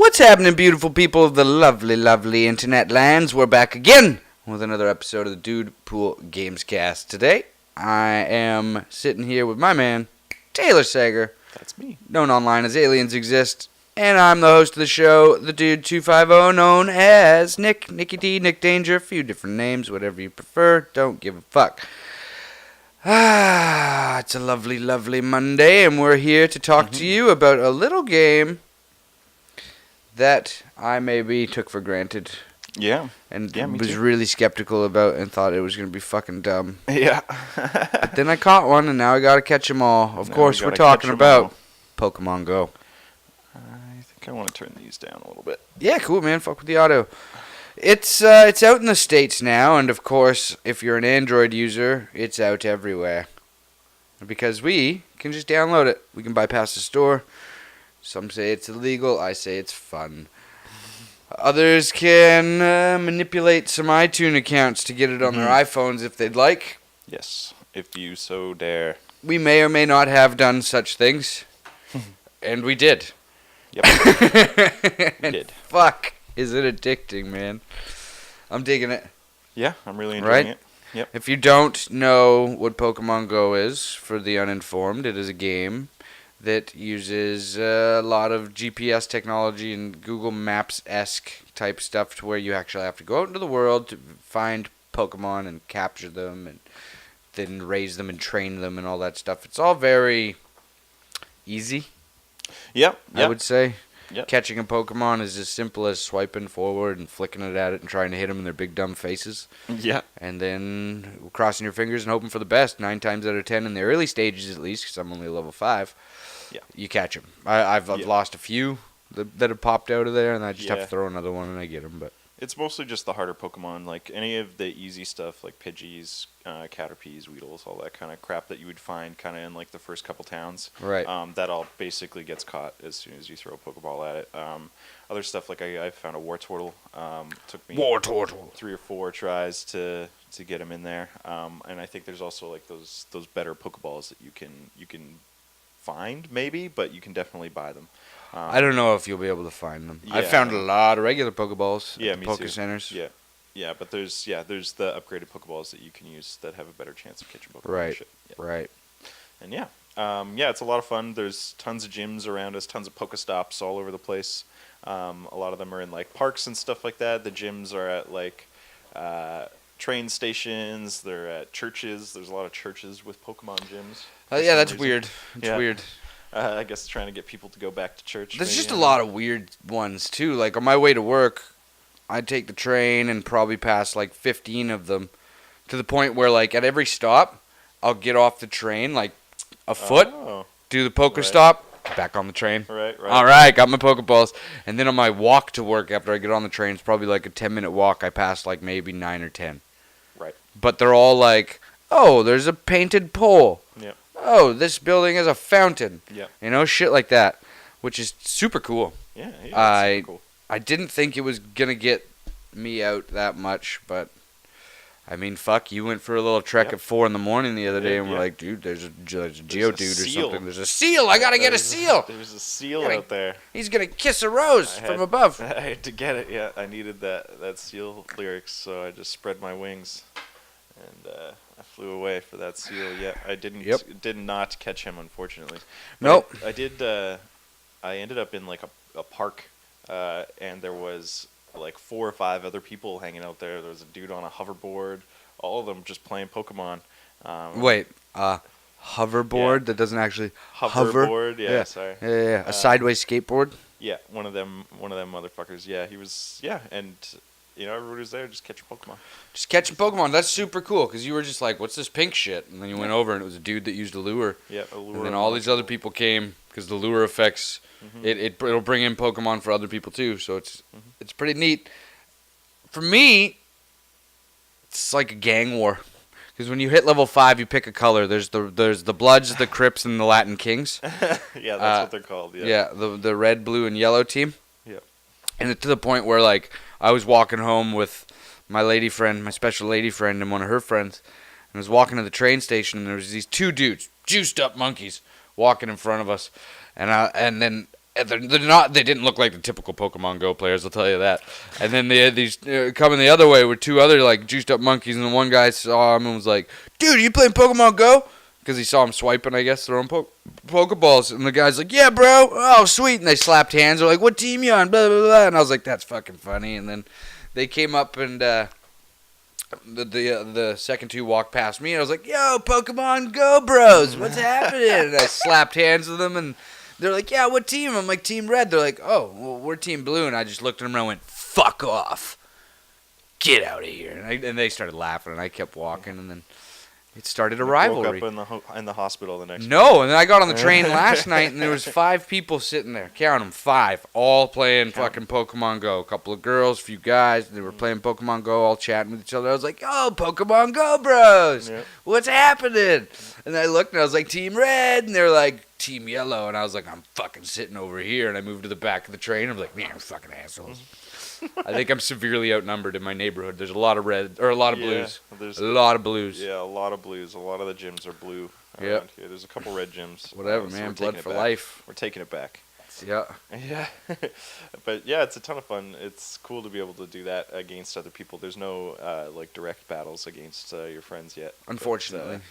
What's happening, beautiful people of the lovely, lovely internet lands? We're back again with another episode of the DUDEPOOL Gamescast. Today, I am sitting here with my man, Taylor Sager. That's me. Known online as Aliens Exist. And I'm the host of the show, the Dude 250, known as Nicky D, Nick Danger, a few different names, whatever you prefer. Don't give a fuck. It's a lovely, lovely Monday, and we're here to talk to you about a little game that I maybe took for granted. Yeah. And me was too. really skeptical about and thought it was going to be fucking dumb. Yeah. But then I caught one, and now I got to catch them all. Of course, we're talking about Pokemon Go. I think I want to turn these down a little bit. Yeah, cool, man. Fuck with the audio. It's out in the States now, and of course, if you're an Android user, it's out everywhere. Because we can just download it. We can bypass the store. Some say it's illegal. I say it's fun. Others can manipulate some iTunes accounts to get it on their iPhones if they'd like. Yes, if you so dare. We may or may not have done such things. And we did. Yep. We did. Fuck, is it addicting, man? I'm digging it. Yeah, I'm really enjoying it. Yep. If you don't know what Pokemon Go is, for the uninformed, it is a game that uses a lot of GPS technology and Google Maps-esque type stuff to where you actually have to go out into the world to find Pokemon and capture them and then raise them and train them and all that stuff. It's all very easy, Yep. I would say. Yep. Catching a Pokemon is as simple as swiping forward and flicking it at it and trying to hit them in their big dumb faces. Yeah. And then crossing your fingers and hoping for the best. 9 times out of 10 in the early stages, at least, because I'm only level 5. Yeah. You catch them. I've lost a few that have popped out of there, and I just have to throw another one and I get them. But it's mostly just the harder Pokemon, like any of the easy stuff, like Pidgeys, Caterpies, Weedles, all that kind of crap that you would find kind of in like the first couple towns. Right. That all basically gets caught as soon as you throw a Pokeball at it. Other stuff like I found a Wartortle. Took me 3 or 4 tries to get him in there. And I think there's also like those better Pokeballs that you can find maybe, but you can definitely buy them. I don't know if you'll be able to find them. Yeah, I found a lot of regular Pokeballs Yeah, at me Poke too. Centers. Yeah, but there's the upgraded Pokeballs that you can use that have a better chance of catching Pokemon. Right, and shit. Yeah. right. And it's a lot of fun. There's tons of gyms around us, tons of Pokestops all over the place. A lot of them are in like parks and stuff like that. The gyms are at like train stations. They're at churches. There's a lot of churches with Pokemon gyms. Yeah, that's weird. It's weird. I guess trying to get people to go back to church. There's just a lot of weird ones, too. Like, on my way to work, I'd take the train and probably pass, like, 15 of them. To the point where, like, at every stop, I'll get off the train, like, a foot, do the Pokestop, back on the train. Right. All right, got my Pokeballs. And then on my walk to work after I get on the train, it's probably like a 10-minute walk. I pass, like, maybe 9 or 10. Right. But they're all like, oh, there's a painted pole. Yep. Oh, this building has a fountain. Yep. You know, shit like that, which is super cool. Yeah, that's super cool. I didn't think it was going to get me out that much, but, I mean, fuck, you went for a little trek at 4 in the morning the other day, and we're like, dude, there's a Geodude or something. There's a seal. I got to get a seal. There's a seal out there. He's going to kiss a rose from above. I had to get it, yeah. I needed that seal lyrics, so I just spread my wings, and I flew away for that seal. Yeah, I did not catch him, unfortunately. But Nope. I ended up in like a park, and there was like 4 or 5 other people hanging out there. There was a dude on a hoverboard. All of them just playing Pokemon. Wait, hoverboard that doesn't actually hover? Hoverboard, yeah, sorry. Yeah. A sideways skateboard? Yeah, one of them motherfuckers. Yeah, he was, and everybody was there just catching Pokemon. Just catching Pokemon. That's super cool, because you were just like, what's this pink shit? And then you went over, and it was a dude that used a lure. Yeah, a lure. And then all these other people came, because the lure affects, it'll bring in Pokemon for other people, too. So it's pretty neat. For me, it's like a gang war. Because when you hit level 5, you pick a color. There's the Bloods, the Crips, and the Latin Kings. Yeah, that's what they're called. Yeah. Yeah, the red, blue, and yellow team. Yeah. And to the point where, like, I was walking home with my lady friend, my special lady friend, and one of her friends. And I was walking to the train station, and there was these 2 dudes, juiced up monkeys, walking in front of us. And then And they're not. They didn't look like the typical Pokemon Go players. I'll tell you that. And then they had these coming the other way with two other like juiced up monkeys, and the one guy saw him and was like, "Dude, are you playing Pokemon Go?" Because he saw him swiping, I guess, throwing Pokeballs. And the guy's like, "Yeah, bro. Oh, sweet." And they slapped hands. They're like, "What team you on?" Blah blah blah. And I was like, "That's fucking funny." And then they came up and the second two walked past me, and I was like, "Yo, Pokemon Go bros, what's happening?" And I slapped hands with them, and they're like, "Yeah, what team?" I'm like, "Team Red." They're like, "Oh, well, we're Team Blue." And I just looked at them and I went, "Fuck off. Get out of here." And they started laughing, and I kept walking, and then it started a rivalry. Woke up in the hospital the next No, and then I got on the train last night, and there was 5 people sitting there. Count them, 5, all playing fucking Pokemon Go. A couple of girls, a few guys. They were playing Pokemon Go, all chatting with each other. I was like, "Oh, Pokemon Go bros. Yep. What's happening?" And I looked, and I was like, "Team Red." And they were like, "Team Yellow." And I was like, "I'm fucking sitting over here." And I moved to the back of the train. I'm like, "Man, fucking assholes." I think I'm severely outnumbered in my neighborhood. There's a lot of red, or a lot of blues. There's a lot of blues. Yeah, a lot of blues. A lot of the gyms are blue around here. There's a couple red gyms. Whatever, so man. Blood for life. We're taking it back. Yeah. Yeah. But yeah, it's a ton of fun. It's cool to be able to do that against other people. There's no like direct battles against your friends yet. Unfortunately.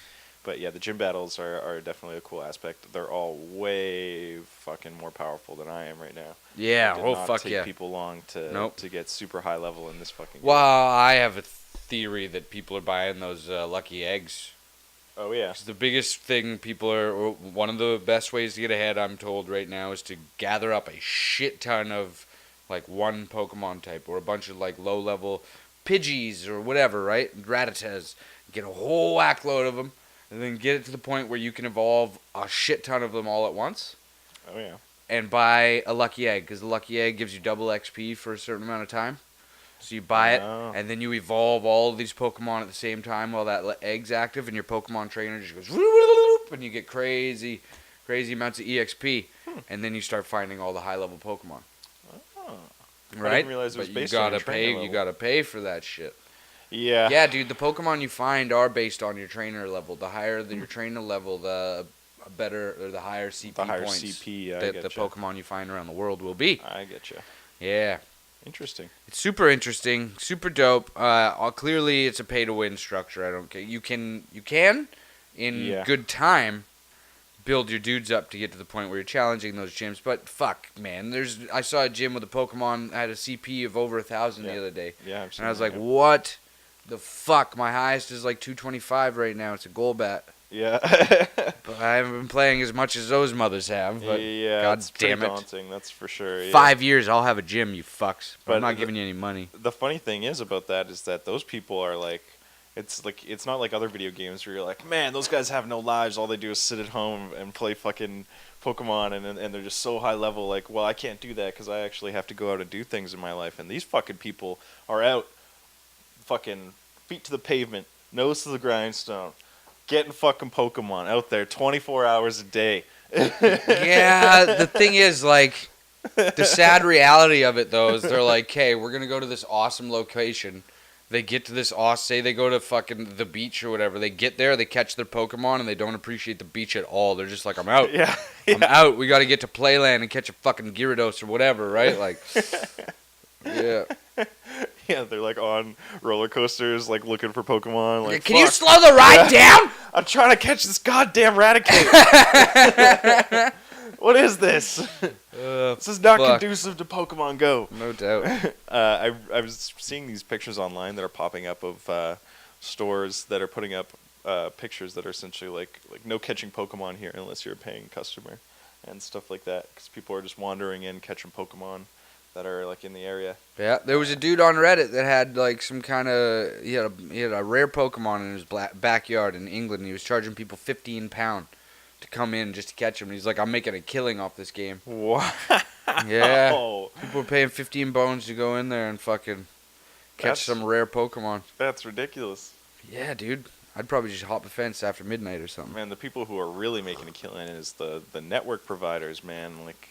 But yeah, the gym battles are definitely a cool aspect. They're all way fucking more powerful than I am right now. Yeah, It did oh not fuck take yeah. people long to get super high level in this fucking game. Well, I have a theory that people are buying those lucky eggs. Oh yeah. 'Cause the biggest thing people are, or one of the best ways to get ahead, I'm told right now, is to gather up a shit ton of like one Pokemon type or a bunch of like low level Pidgeys or whatever, right? Rattatas. Get a whole whack load of them. And then get it to the point where you can evolve a shit ton of them all at once. Oh, yeah. And buy a lucky egg, because the lucky egg gives you double XP for a certain amount of time. So you buy it, and then you evolve all of these Pokemon at the same time while that egg's active, and your Pokemon trainer just goes whoop, and you get crazy amounts of EXP. And then you start finding all the high-level Pokemon. Oh. Right? I didn't realize it was but based you on gotta your trainer level. You gotta pay for that shit. Yeah. Yeah, dude, the Pokemon you find are based on your trainer level. The higher your trainer level, the better, or the higher CP points that the Pokemon you find around the world will be. I get you. Yeah. Interesting. It's super interesting, super dope. Clearly, it's a pay-to-win structure. I don't care. You can in good time, build your dudes up to get to the point where you're challenging those gyms. But fuck, man, I saw a gym with a Pokemon that had a CP of over 1,000 the other day. Yeah, and I was like, what the fuck? My highest is like 225 right now. It's a Golbat. Yeah. But I haven't been playing as much as those mothers have. But yeah, God it's damn it. daunting, that's for sure. Yeah. 5 years, I'll have a gym, you fucks. But I'm not giving you any money. The funny thing is about that is that those people are like, it's not like other video games where you're like, man, those guys have no lives. All they do is sit at home and play fucking Pokemon, and they're just so high level. Like, well, I can't do that because I actually have to go out and do things in my life. And these fucking people are out, fucking feet to the pavement, nose to the grindstone, getting fucking Pokemon out there 24 hours a day. Yeah, the thing is, like, the sad reality of it, though, is they're like, hey, we're going to go to this awesome location. They get to this say they go to fucking the beach or whatever. They get there, they catch their Pokemon, and they don't appreciate the beach at all. They're just like, I'm out. Yeah. I'm out. We got to get to Playland and catch a fucking Gyarados or whatever, right? Like, yeah. Yeah, they're like on roller coasters, like looking for Pokemon. Like, can you slow the ride down? I'm trying to catch this goddamn Raticate. What is this? This is not conducive to Pokemon Go. No doubt. I was seeing these pictures online that are popping up of stores that are putting up pictures that are essentially like no catching Pokemon here unless you're a paying customer and stuff like that, because people are just wandering in catching Pokemon that are like in the area. Yeah, there was a dude on Reddit that had like some kind of he had a rare Pokemon in his backyard in England, and he was charging people £15 to come in just to catch him. And he's like, I'm making a killing off this game. Wow. Yeah. People are paying 15 bones to go in there and fucking catch some rare Pokemon. That's ridiculous. Yeah, dude. I'd probably just hop the fence after midnight or something. Man, the people who are really making a killing is the network providers, man. Like,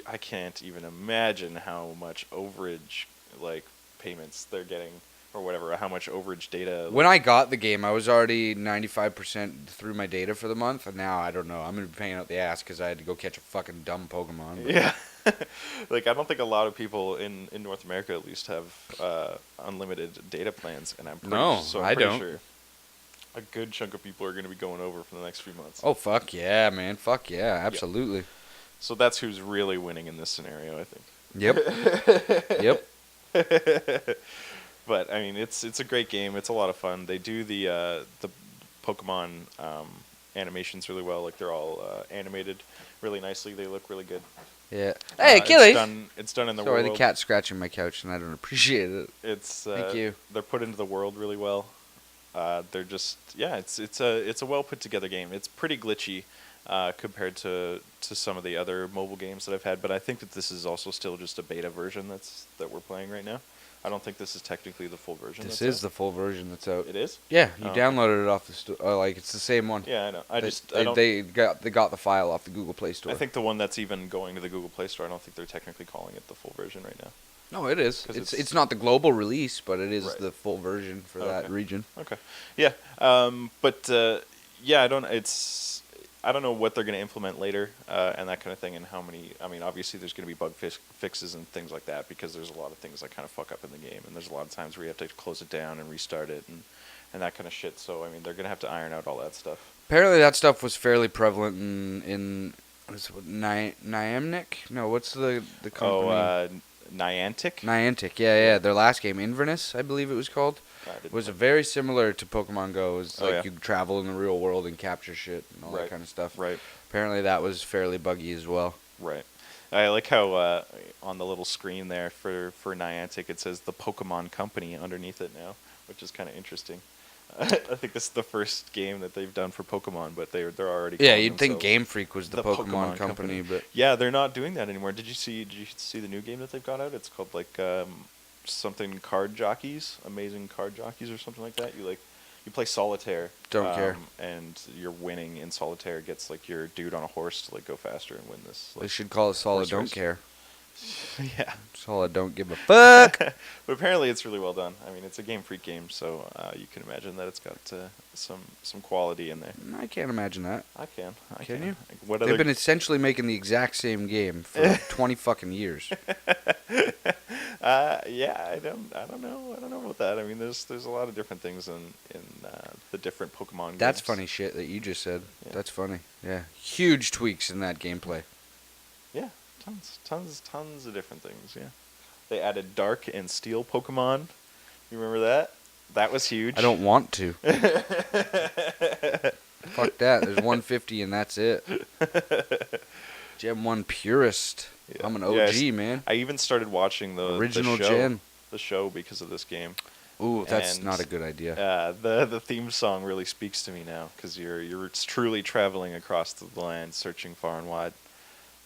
I can't even imagine how much overage, like, payments they're getting or whatever, or how much overage data. When I got the game, I was already 95% through my data for the month, and now I don't know. I'm going to be paying out the ass because I had to go catch a fucking dumb Pokemon. Yeah. Like, I don't think a lot of people in North America at least have unlimited data plans, and I'm pretty don't. sure a good chunk of people are going to be going over for the next few months. Oh, fuck yeah, man. Fuck yeah, absolutely. So that's who's really winning in this scenario, I think. Yep. Yep. But I mean, it's a great game. It's a lot of fun. They do the Pokemon animations really well. Like, they're all animated really nicely. They look really good. Yeah. Hey, Achilles! It's done in the Sorry, world. the cat's scratching my couch, and I don't appreciate it. Thank you. They're put into the world really well. They're just it's a well put together game. It's pretty glitchy compared to some of the other mobile games that I've had, but I think that this is also still just a beta version that we're playing right now. I don't think this is technically the full version. This is the full version that's out. It is? Yeah, you downloaded it off the store. Like, it's the same one. Yeah, I know. They got the file off the Google Play Store. I think the one that's even going to the Google Play Store, I don't think they're technically calling it the full version right now. No, it is. It's not the global release, but it is Right. the full version for that region. Okay. Yeah. Yeah, I don't know what they're going to implement later and that kind of thing, and how many. I mean, obviously there's going to be bug fixes and things like that, because there's a lot of things that kind of fuck up in the game, and there's a lot of times where you have to close it down and restart it and that kind of shit. So I mean, they're going to have to iron out all that stuff. Apparently, that stuff was fairly prevalent in Niantic? No, what's the company? Oh, Niantic. Niantic, yeah. Their last game, Inverness, I believe it was called, was very similar to Pokemon Go. It was you travel in the real world and capture shit and all that kind of stuff. Right. Apparently, that was fairly buggy as well. Right. I like how on the little screen there for Niantic it says the Pokemon Company underneath it now, which is kind of interesting. I think this is the first game that they've done for Pokemon, but they're already. Yeah, you'd think Game Freak was the Pokemon company, but yeah, they're not doing that anymore. Did you see the new game that they've got out? It's called like something Card Jockeys, Amazing Card Jockeys, or something like that. You play solitaire. Don't care. And you're winning in solitaire gets like your dude on a horse to like go faster and win this. Like, they should call it Solid Don't Care. Yeah. Solid Don't Give a Fuck. But apparently it's really well done. I mean, it's a Game Freak game, so you can imagine that it's got some quality in there. I can't imagine that. I can. Can you? They've been essentially making the exact same game for 20 fucking years. Yeah, I don't know about that. I mean, there's a lot of different things in the different Pokemon games. That's funny shit that you just said. Yeah. That's funny. Yeah. Huge tweaks in that gameplay. Yeah, tons of different things, yeah. They added Dark and Steel Pokemon. You remember that? That was huge. I don't want to. Fuck that. There's 150 and that's it. Gen 1 purist. Yeah. I'm an OG, man. I even started watching the original the show because of this game. Ooh, that's not a good idea. The theme song really speaks to me now, because you're truly traveling across the land, searching far and wide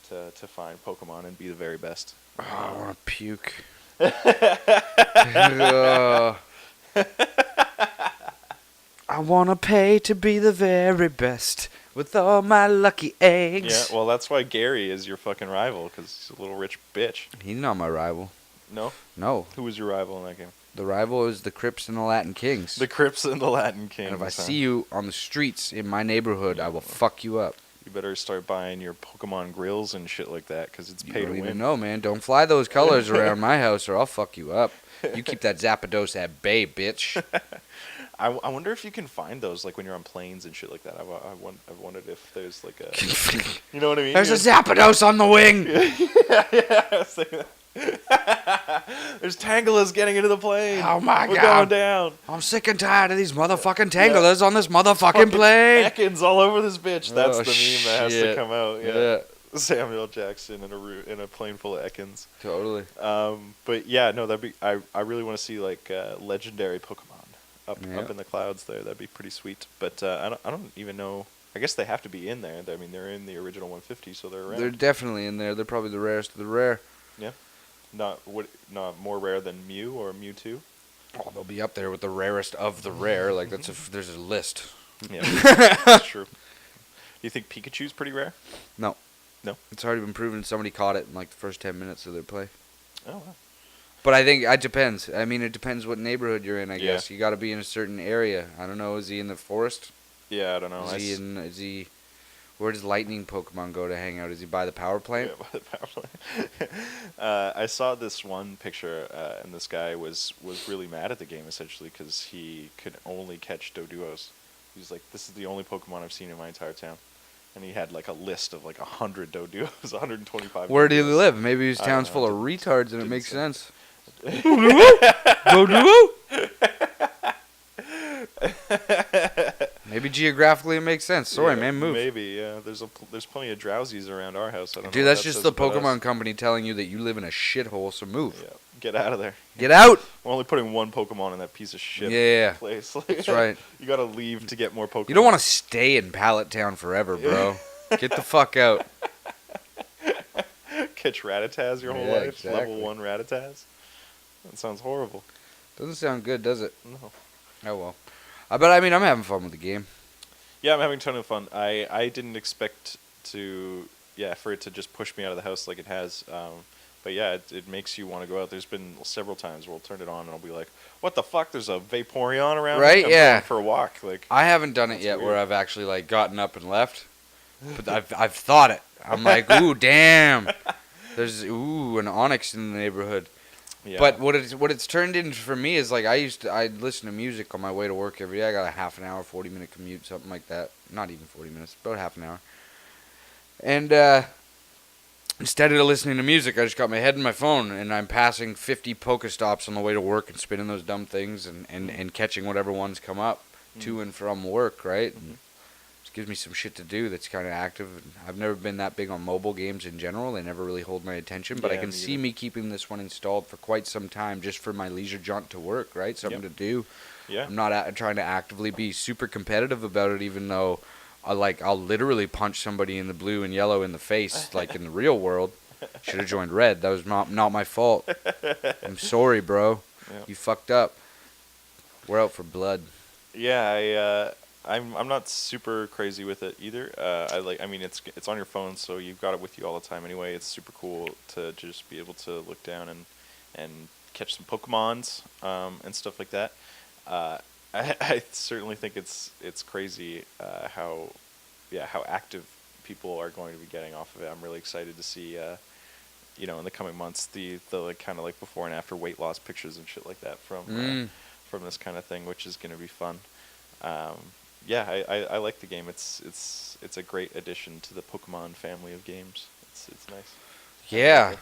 to find Pokemon and be the very best. Oh, I want to puke. I want to pay to be the very best with all my lucky eggs. Yeah, well, that's why Gary is your fucking rival, because he's a little rich bitch. He's not my rival. No? No. Who was your rival in that game? The rival is the Crips and the Latin Kings. The Crips and the Latin Kings. And if I see you on the streets in my neighborhood, I will fuck you up. You better start buying your Pokemon grills and shit like that, because it's pay to win. You don't even know, man. Don't fly those colors around my house or I'll fuck you up. You keep that Zapdos at bay, bitch. I wonder if you can find those, like, when you're on planes and shit like that. I've wondered if there's, like, a... You know what I mean? There's a Zapdos on the wing! Yeah, I was thinking that. There's Tangalas getting into the plane. Oh, my God. We're going down. I'm sick and tired of these motherfucking Tangalas on this motherfucking plane. Ekans all over this bitch. That's the meme that has to shit. come out. Yeah. Samuel Jackson in a plane full of Ekans. Totally. But yeah, no, I really want to see like legendary Pokemon up in the clouds there. That'd be pretty sweet. But I don't even know. I guess they have to be in there. I mean, they're in the original 150, so they're around. They're definitely in there. They're probably the rarest of the rare. Yeah. Not more rare than Mew or Mewtwo. Oh, they'll be up there with the rarest of the rare. Like there's a list. Yeah, that's true. Do you think Pikachu's pretty rare? No. No. It's already been proven somebody caught it in like the first 10 minutes of their play. Oh. Wow. But I think it depends. I mean, it depends what neighborhood you're in. I guess you got to be in a certain area. I don't know. Is he in the forest? Yeah, I don't know. Is he? Where does Lightning Pokemon go to hang out? Does he buy the power plant? Yeah, by the power plant. I saw this one picture, and this guy was really mad at the game essentially because he could only catch Doduos. He's like, "This is the only Pokemon I've seen in my entire town," and he had like a list of like 100 Doduos, 125. Where do you Doduos. live? Maybe his I don't town's know, full of didn't- retards and it didn't makes say. sense. Doduo? Maybe geographically it makes sense. Sorry, Yeah, man, move. Maybe, yeah. There's plenty of drowsies around our house. I don't know Dude, what that's that just says the about us. Pokemon company telling you that you live in a shithole, so move. Yeah, get out of there. Get out! We're only putting one Pokemon in that piece of shit Yeah. place. That's right. You gotta leave to get more Pokemon. You don't want to stay in Pallet Town forever, bro. Get the fuck out. catch Rattata's your whole Yeah, life. exactly. Level 1 Rattata's. That sounds horrible. Doesn't sound good, does it? No. Oh, well. But, I mean, I'm having fun with the game. Yeah, I'm having a ton of fun. I didn't expect to, for it to just push me out of the house like it has. But yeah, it makes you want to go out. There's been several times where I'll turn it on and I'll be like, "What the fuck? There's a Vaporeon around." Right? I'm Yeah. going for a walk. Like, I haven't done it That's yet weird. where I've actually, like, gotten up and left. But I've thought it. I'm like, ooh, damn. There's, an Onyx in the neighborhood. yeah. But what it's turned into for me is, like, I'd listen to music on my way to work every day. I got a half an hour, 40-minute commute, something like that. Not even 40 minutes, about half an hour. And, instead of listening to music, I just got my head in my phone, and I'm passing 50 Pokestops on the way to work and spinning those dumb things and catching whatever ones come up to and from work, right? Mhm. Just gives me some shit to do that's kind of active. I've never been that big on mobile games in general. They never really hold my attention, but I Yeah, can me see either. me keeping this one installed for quite some time just for my leisure jaunt to work, right? Something Yep. to do. yeah. I'm not trying to actively be super competitive about it, even though I'll literally punch somebody in the blue and yellow in the face, like in the real world. Should have joined red. That was not my fault. I'm sorry, bro. Yeah. You fucked up. We're out for blood. Yeah, I'm not super crazy with it either. I mean it's on your phone, so you've got it with you all the time anyway. It's super cool to just be able to look down and catch some Pokemons and stuff like that. I certainly think it's crazy how active people are going to be getting off of it. I'm really excited to see in the coming months the like kind of like before and after weight loss pictures and shit like that from this kind of thing, which is going to be fun. I like the game. It's a great addition to the Pokemon family of games. It's nice. Yeah.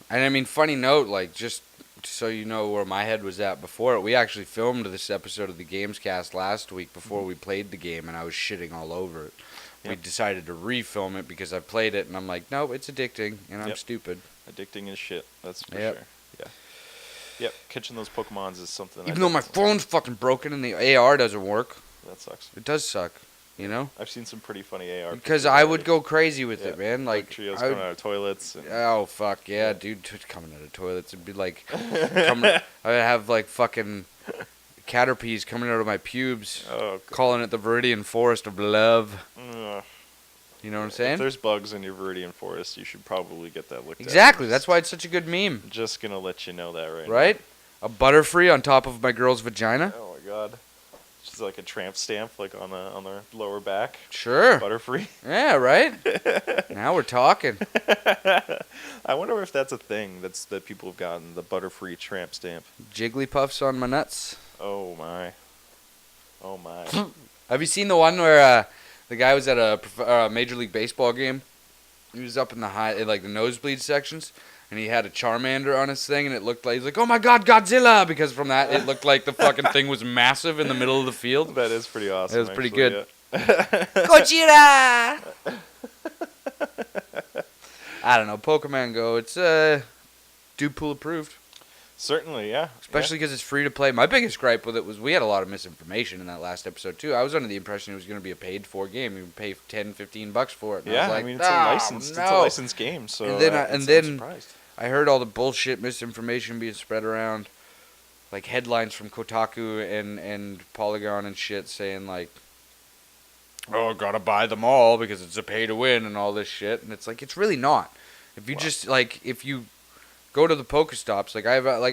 And I mean, funny note, like, just so you know where my head was at before it, we actually filmed this episode of the Gamescast last week before we played the game, and I was shitting all over it. We Yep. decided to refilm it because I played it, and I'm like, no, it's addicting, and I'm Yep. stupid. Addicting as shit. That's for Yep. sure. Yeah. Yep. Catching those Pokemons is something. Even though my phone's fucking broken and the AR doesn't work, That sucks. it does suck, you know? I've seen some pretty funny AR. Because pictures I would already. go crazy with Yeah. it, man. Like, trios I coming would- out of toilets. And oh fuck yeah, Yeah. dude! Coming out of toilets, it'd be like, I would have like fucking caterpies coming out of my pubes, oh, calling it the Viridian Forest of Love. ugh. You know what I'm If saying? there's bugs in your Viridian Forest, you should probably get that looked at. Exactly. That's why it's such a good meme, Just gonna let you know that right. right? A Butterfree on top of my girl's vagina. Now. Oh my god. She's like a tramp stamp, like on their lower back. Sure. Butterfree. Yeah, right. Now we're talking. I wonder if that's a thing that people have gotten, the Butterfree tramp stamp. Jigglypuffs on my nuts. Oh my. Oh my. Have you seen the one where the guy was at a Major League Baseball game? He was up in the nosebleed sections, and he had a Charmander on his thing, and it looked like, he's like, oh my god, Godzilla! Because from that, it looked like the fucking thing was massive in the middle of the field. That is pretty awesome. It was pretty actually, good. yeah. Godzilla! I don't know, Pokemon Go, it's DUDEPOOL approved. Certainly, yeah. Especially because it's free to play. My biggest gripe with it was we had a lot of misinformation in that last episode, too. I was under the impression it was going to be a paid-for game. You would pay $10-15 for it. And I was Yeah, like, I mean it's a licensed, it's a no. licensed game, so And then I'm surprised. I heard all the bullshit misinformation being spread around, like headlines from Kotaku and Polygon and shit saying like, "Oh, gotta buy them all because it's a pay to win" and all this shit. And it's like it's really not. If you just if you go to the Pokestops, like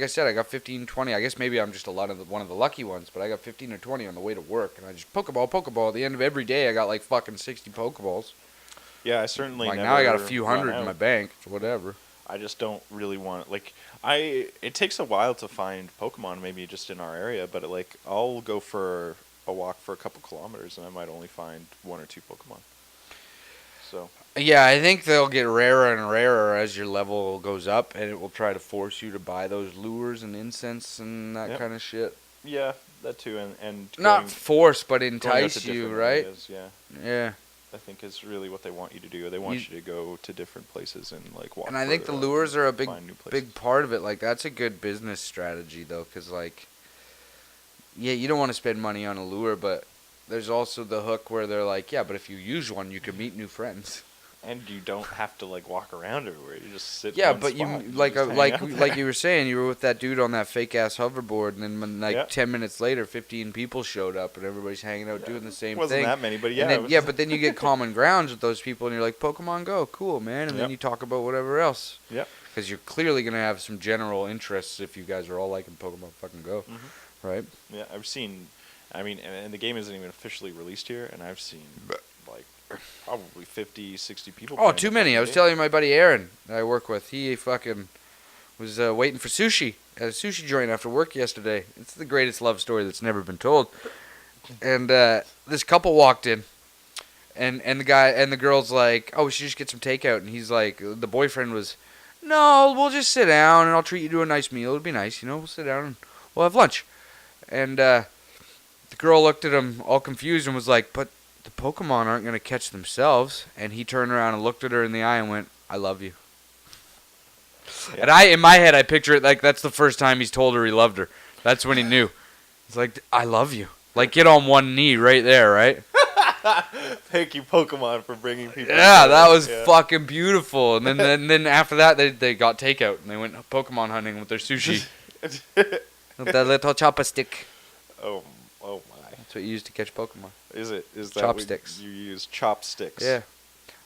I said, I got 15, 20. I guess maybe I'm just one of the lucky ones, but I got 15 or 20 on the way to work, and I just Pokeball. At the end of every day, I got like fucking 60 Pokeballs. Yeah, I certainly Like never now I got a few run hundred in out. my bank, whatever. I just don't really want like it takes a while to find Pokemon maybe just in our area, but like I'll go for a walk for a couple kilometers and I might only find 1 or 2 Pokemon. So Yeah, I think they'll get rarer and rarer as your level goes up, and it will try to force you to buy those lures and incense and that Yep. kind of shit. yeah, that too, and Not force, but going out entice to you, different right? areas, yeah. Yeah. I think is really what they want you to do. They want you to go to different places and like walk. And I think the further out lures are a and big, find new places. big part of it. Like that's a good business strategy, though, because like, yeah, you don't want to spend money on a lure, but there's also the hook where they're like, yeah, but if you use one, you can meet new friends. And you don't have to like walk around everywhere. You just sit. Yeah, in one but spot you and like just hang like out like there. you were saying, you were with that dude on that fake ass hoverboard, and then when, like Yeah. 10 minutes later, 15 people showed up, and everybody's hanging out doing the same Wasn't thing. that many, but yeah, And then, it was- yeah, but then you get common grounds with those people, and you're like, Pokemon Go, cool, man, and then Yep. you talk about whatever else. Yep. Because you're clearly gonna have some general interests if you guys are all liking Pokemon fucking Go, right? Yeah, I've seen. I mean, and the game isn't even officially released here, and I've seen like probably 50, 60 people. Oh, playing too the many. fucking I was game. telling my buddy Aaron that I work with. He fucking was waiting for sushi at a sushi joint after work yesterday. It's the greatest love story that's never been told. And this couple walked in, and the guy and the girl's like, "Oh, we should just get some takeout." And he's like, the boyfriend was, "No, we'll just sit down and I'll treat you to a nice meal. It'll be nice, you know. We'll sit down and we'll have lunch." And the girl looked at him all confused and was like, "But the Pokemon aren't going to catch themselves." And he turned around and looked at her in the eye and went, "I love you." Yeah. And in my head, I picture it like that's the first time he's told her he loved her. That's when he knew. He's like, "I love you." Like, get on one knee right there, right? Thank you, Pokemon, for bringing people. Yeah, that was Yeah. fucking beautiful. And then after that, they got takeout and they went Pokemon hunting with their sushi. With that little chopstick. Oh my! That's what you use to catch Pokemon. Is that Chopsticks. You use chopsticks. Yeah.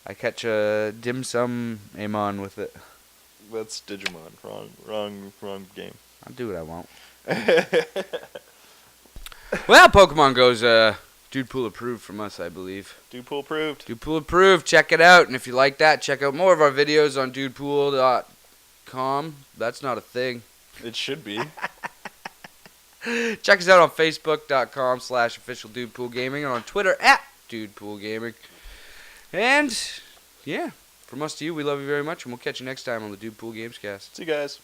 I catch a dim sum Amon with it. That's Digimon. Wrong game. I'll do what I want. Well, Pokemon Go's Dude Pool approved from us, I believe. DUDEPOOL approved. Dude Pool approved. Check it out. And if you like that, check out more of our videos on dudepool.com. That's not a thing. It should be. Check us out on Facebook.com/official Dudepool Gaming and on Twitter @Dudepool Gaming. And, yeah, from us to you, we love you very much, and we'll catch you next time on the Dudepool Gamescast. See you guys.